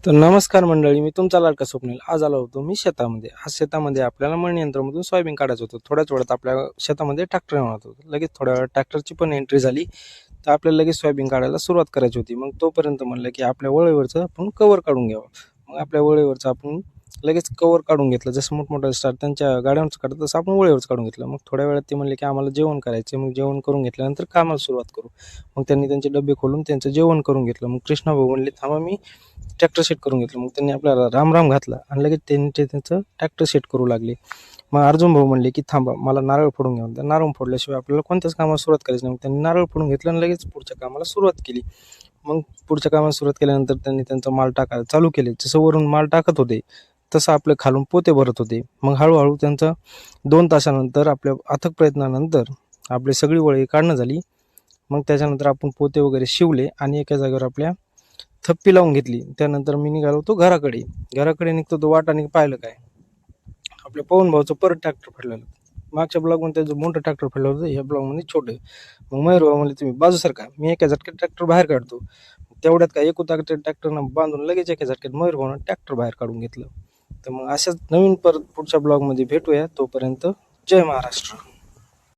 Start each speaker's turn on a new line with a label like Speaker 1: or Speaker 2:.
Speaker 1: तर नमस्कार मंडळी, मी तुमचा लाडका स्वप्नील. आज आलो होतो मी शेतामध्ये. आज शेतामध्ये आपल्याला मळणी यंत्रामधून सोयाबीन काढायचं होतं. थोड्याच वेळात आपल्या शेतामध्ये ट्रॅक्टर येणार होतं. लगेच थोड्या वेळात ट्रॅक्टरची पण एंट्री झाली. तर आपल्याला लगेच सोयाबीन काढायला सुरुवात करायची होती. मग तोपर्यंत म्हणलं की आपल्या वळीवरचं आपण कवर काढून घ्यावं. मग आपल्या वळीवरचं आपण लगेच कवर काढून घेतलं. जसं मोठमोठं स्टार त्यांच्या गाड्यांवरचं काढतं तसं आपण वळीवरचं काढून घेतलं. मग थोड्या वेळात ते म्हणले की आम्हाला जेवण करायचं. मग जेवण करून घेतल्यानंतर कामाला सुरुवात करू. मग त्यांनी त्यांचे डबे खोलून त्यांचं जेवण करून घेतलं. मग कृष्णा भाऊ म्हणले थांबा, मी ट्रॅक्टर सेट करून घेतलं. मग त्यांनी आपल्याला राम राम घातला आणि लगेच त्यांचं ट्रॅक्टर सेट करू लागले. मग अर्जुन भाऊ म्हणले की थांबा, मला नारळ फोडून घ्या. तर नारळ फोडल्याशिवाय आपल्याला कोणत्याच कामाला सुरुवात करायची नाही. मग त्यांनी नारळ फोडून घेतलं आणि लगेच पुढच्या कामाला सुरुवात केली. मग पुढच्या कामाला सुरुवात केल्यानंतर त्यांनी त्यांचा माल टाकायला चालू केले. जसं वरून माल टाकत होते तसं आपले खालून पोते भरत होते. मग हळूहळू त्यांचं 2 तासानंतर आपल्या अथक प्रयत्नानंतर आपली सगळी वळी काढणं झाली. मग त्याच्यानंतर आपण पोते वगैरे शिवले आणि एका जागेवर आपल्या थप्पी लावून घेतली. त्यानंतर मी निघालो होतो घराकडे. घराकडे निघतो तो वाटाने पाहिलं काय, आपल्या पवन भाऊचं परत ट्रॅक्टर फाडलेलं. मागच्या ब्लॉगमध्ये त्याचं मोठं ट्रॅक्टर फाडलं होतं, ह्या ब्लॉगमध्ये छोटं. मग मयूर भाऊ म्हणले तुम्ही बाजू सारखा, मी एका झटक्यात ट्रॅक्टर बाहेर काढतो. तेवढ्यात काय एकूण ट्रॅक्टरनं बांधून लगेच एका झटक्यात मयूर भाऊनं ट्रॅक्टर बाहेर काढून घेतलं. तर मग अशाच नवीन परत पुढच्या ब्लॉगमध्ये भेटूया. तोपर्यंत जय महाराष्ट्र.